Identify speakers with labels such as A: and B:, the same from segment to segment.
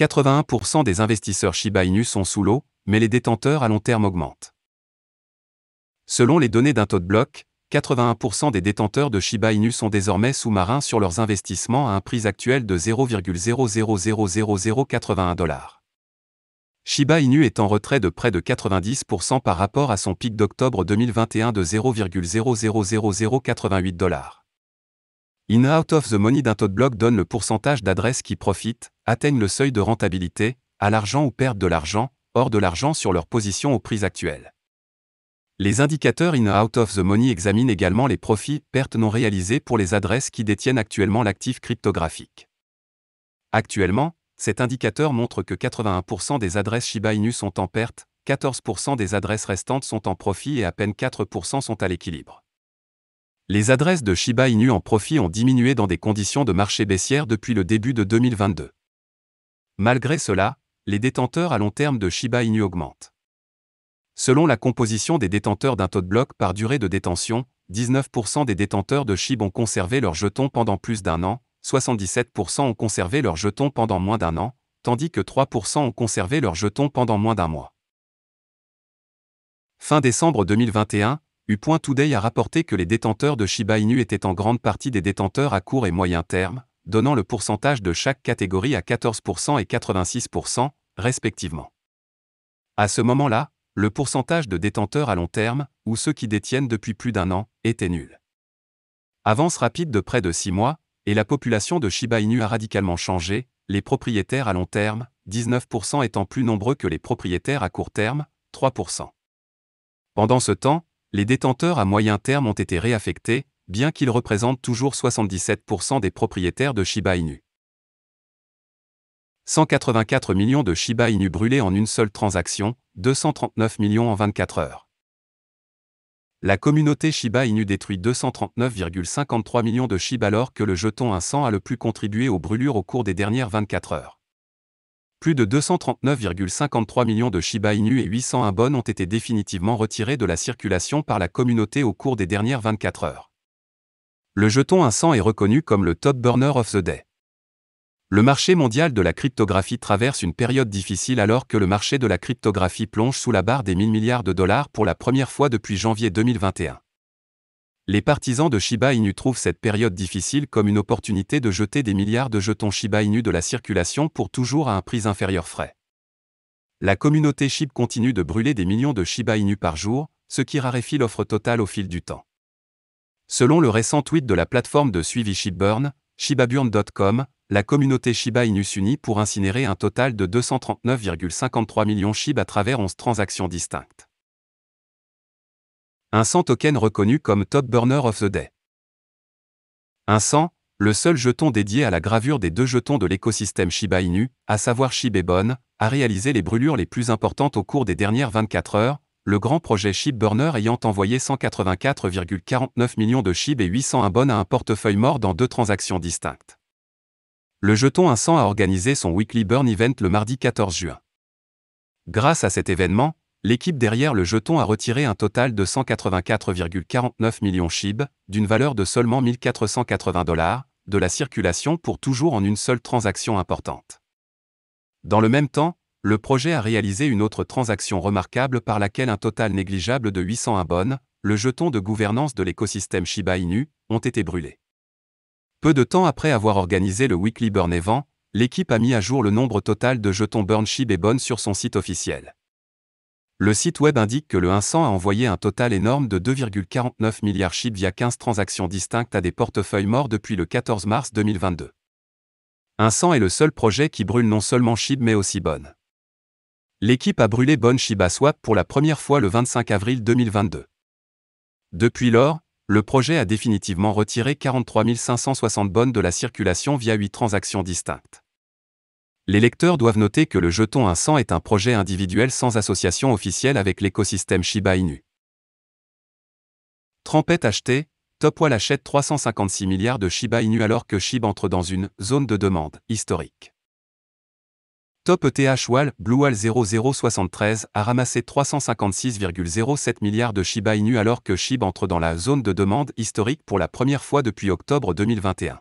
A: 81% des investisseurs Shiba Inu sont sous l'eau, mais les détenteurs à long terme augmentent. Selon les données d'un ToadBlock, 81% des détenteurs de Shiba Inu sont désormais sous-marins sur leurs investissements à un prix actuel de 0,000081 $. Shiba Inu est en retrait de près de 90% par rapport à son pic d'octobre 2021 de 0,000088 $. In Out of the Money d'un ToadBlock donne le pourcentage d'adresses qui profitent, atteignent le seuil de rentabilité, à l'argent ou perdent de l'argent, hors de l'argent sur leur position au prix actuel. Les indicateurs In Out of the Money examinent également les profits, pertes non réalisées pour les adresses qui détiennent actuellement l'actif cryptographique. Actuellement, cet indicateur montre que 81% des adresses Shiba Inu sont en perte, 14% des adresses restantes sont en profit et à peine 4% sont à l'équilibre. Les adresses de Shiba Inu en profit ont diminué dans des conditions de marché baissière depuis le début de 2022. Malgré cela, les détenteurs à long terme de Shiba Inu augmentent. Selon la composition des détenteurs d'un ToadBlock par durée de détention, 19% des détenteurs de SHIB ont conservé leurs jetons pendant plus d'un an, 77% ont conservé leurs jetons pendant moins d'un an, tandis que 3% ont conservé leurs jetons pendant moins d'un mois. Fin décembre 2021, U.Today a rapporté que les détenteurs de Shiba Inu étaient en grande partie des détenteurs à court et moyen terme, donnant le pourcentage de chaque catégorie à 14% et 86%, respectivement. À ce moment-là, le pourcentage de détenteurs à long terme, ou ceux qui détiennent depuis plus d'un an, était nul. Avance rapide de près de 6 mois, et la population de Shiba Inu a radicalement changé, les propriétaires à long terme, 19% étant plus nombreux que les propriétaires à court terme, 3%. Pendant ce temps, les détenteurs à moyen terme ont été réaffectés, bien qu'ils représentent toujours 77% des propriétaires de Shiba Inu. 184 millions de Shiba Inu brûlés en une seule transaction, 239 millions en 24 heures. La communauté Shiba Inu détruit 239,53 millions de SHIB alors que le jeton 100 a le plus contribué aux brûlures au cours des dernières 24 heures. Plus de 239,53 millions de Shiba Inu et 801 bonnes ont été définitivement retirés de la circulation par la communauté au cours des dernières 24 heures. Le jeton 100 est reconnu comme le top burner of the day. Le marché mondial de la cryptographie traverse une période difficile alors que le marché de la cryptographie plonge sous la barre des 1000 milliards de dollars pour la première fois depuis janvier 2021. Les partisans de Shiba Inu trouvent cette période difficile comme une opportunité de jeter des milliards de jetons Shiba Inu de la circulation pour toujours à un prix inférieur frais. La communauté SHIB continue de brûler des millions de Shiba Inu par jour, ce qui raréfie l'offre totale au fil du temps. Selon le récent tweet de la plateforme de suivi ShibBurn, shibaburn.com, la communauté Shiba Inu s'unit pour incinérer un total de 239,53 millions SHIB à travers 11 transactions distinctes. Un 100 token reconnu comme Top Burner of the Day. Un 100, le seul jeton dédié à la gravure des deux jetons de l'écosystème Shiba Inu, à savoir SHIB et Bon, a réalisé les brûlures les plus importantes au cours des dernières 24 heures, le grand projet SHIB Burner ayant envoyé 184,49 millions de SHIB et 801 Bon à un portefeuille mort dans 2 transactions distinctes. Le jeton 100 a organisé son Weekly Burn Event le mardi 14 juin. Grâce à cet événement, l'équipe derrière le jeton a retiré un total de 184,49 millions SHIB, d'une valeur de seulement 1480 $, de la circulation pour toujours en une seule transaction importante. Dans le même temps, le projet a réalisé une autre transaction remarquable par laquelle un total négligeable de 801 Bon, le jeton de gouvernance de l'écosystème Shiba Inu, ont été brûlés. Peu de temps après avoir organisé le Weekly Burn Event, l'équipe a mis à jour le nombre total de jetons Burn SHIB et Bon sur son site officiel. Le site web indique que le 100 a envoyé un total énorme de 2,49 milliards SHIB via 15 transactions distinctes à des portefeuilles morts depuis le 14 mars 2022. 100 est le seul projet qui brûle non seulement SHIB mais aussi Bon. L'équipe a brûlé Bon Shiba Swap pour la première fois le 25 avril 2022. Depuis lors, le projet a définitivement retiré 43 560 Bon de la circulation via 8 transactions distinctes. Les lecteurs doivent noter que le jeton 100 est un projet individuel sans association officielle avec l'écosystème Shiba Inu. Trompette achetée, Topwall achète 356 milliards de Shiba Inu alors que SHIB entre dans une « zone de demande » historique. Top ETH Wall, BlueWall 0073 a ramassé 356,07 milliards de Shiba Inu alors que SHIB entre dans la zone de demande historique pour la première fois depuis octobre 2021.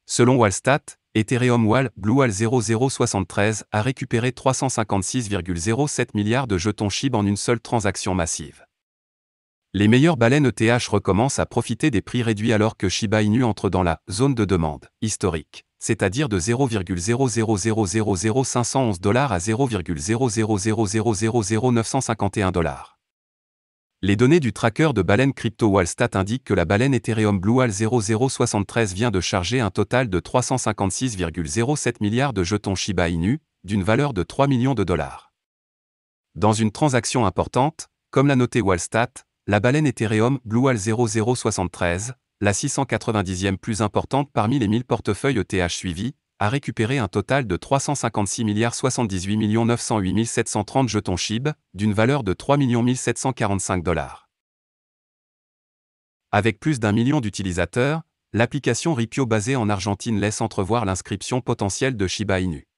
A: Selon Wallstat, Ethereum Wall Bluewal 0073 a récupéré 356,07 milliards de jetons SHIB en une seule transaction massive. Les meilleures baleines ETH recommencent à profiter des prix réduits alors que Shiba Inu entre dans la zone de demande historique, c'est-à-dire de 0,0000511 $ à 0,000000951 $. Les données du tracker de baleine crypto Wallstat indiquent que la baleine Ethereum Bluewal 0073 vient de charger un total de 356,07 milliards de jetons Shiba Inu, d'une valeur de 3 millions de dollars. Dans une transaction importante, comme l'a noté Wallstat, la baleine Ethereum Bluewal 0073, la 690e plus importante parmi les 1000 portefeuilles ETH suivis, a récupéré un total de 356,78 908 730 jetons SHIB, d'une valeur de 3 745 $. Avec plus d'1 million d'utilisateurs, l'application Ripio basée en Argentine laisse entrevoir l'inscription potentielle de Shiba Inu.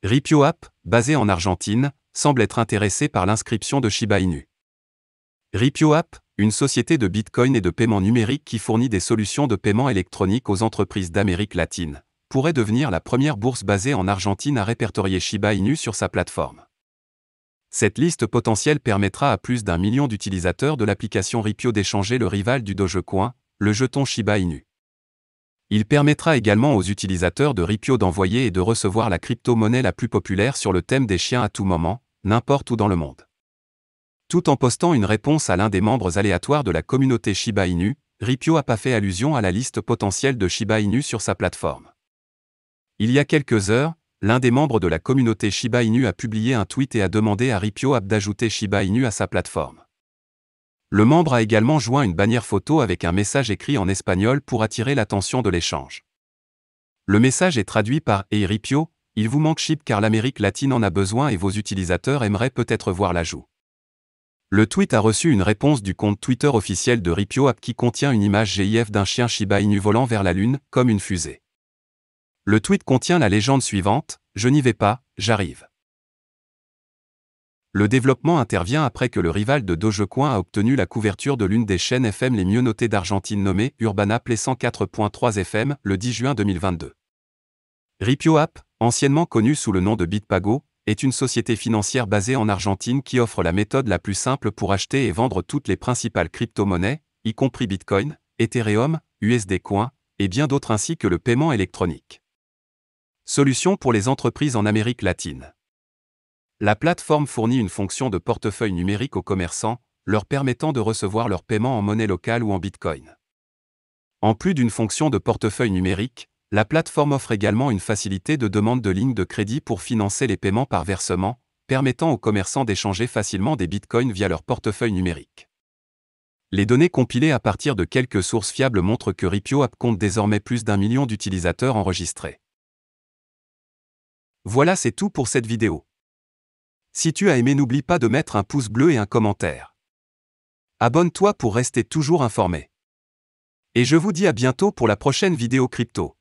A: Ripio App, basée en Argentine, semble être intéressée par l'inscription de Shiba Inu. Ripio App, une société de Bitcoin et de paiement numérique qui fournit des solutions de paiement électronique aux entreprises d'Amérique latine, pourrait devenir la première bourse basée en Argentine à répertorier Shiba Inu sur sa plateforme. Cette liste potentielle permettra à plus d'1 million d'utilisateurs de l'application Ripio d'échanger le rival du Dogecoin, le jeton Shiba Inu. Il permettra également aux utilisateurs de Ripio d'envoyer et de recevoir la crypto-monnaie la plus populaire sur le thème des chiens à tout moment, n'importe où dans le monde. Tout en postant une réponse à l'un des membres aléatoires de la communauté Shiba Inu, Ripio a pas fait allusion à la liste potentielle de Shiba Inu sur sa plateforme. Il y a quelques heures, l'un des membres de la communauté Shiba Inu a publié un tweet et a demandé à Ripio App d'ajouter Shiba Inu à sa plateforme. Le membre a également joint une bannière photo avec un message écrit en espagnol pour attirer l'attention de l'échange. Le message est traduit par « Hey Ripio, il vous manque SHIB car l'Amérique latine en a besoin et vos utilisateurs aimeraient peut-être voir l'ajout ». Le tweet a reçu une réponse du compte Twitter officiel de Ripio App qui contient une image GIF d'un chien Shiba Inu volant vers la Lune, comme une fusée. Le tweet contient la légende suivante, « Je n'y vais pas, j'arrive ». Le développement intervient après que le rival de Dogecoin a obtenu la couverture de l'une des chaînes FM les mieux notées d'Argentine nommée Urbana Play 104.3 FM le 10 juin 2022. Ripio App, anciennement connue sous le nom de Bitpago, est une société financière basée en Argentine qui offre la méthode la plus simple pour acheter et vendre toutes les principales crypto-monnaies, y compris Bitcoin, Ethereum, USD Coin, et bien d'autres ainsi que le paiement électronique. Solution pour les entreprises en Amérique latine. La plateforme fournit une fonction de portefeuille numérique aux commerçants, leur permettant de recevoir leurs paiements en monnaie locale ou en Bitcoin. En plus d'une fonction de portefeuille numérique, la plateforme offre également une facilité de demande de ligne de crédit pour financer les paiements par versement, permettant aux commerçants d'échanger facilement des bitcoins via leur portefeuille numérique. Les données compilées à partir de quelques sources fiables montrent que Ripio App compte désormais plus d'1 million d'utilisateurs enregistrés. Voilà, c'est tout pour cette vidéo. Si tu as aimé, n'oublie pas de mettre un pouce bleu et un commentaire. Abonne-toi pour rester toujours informé. Et je vous dis à bientôt pour la prochaine vidéo crypto.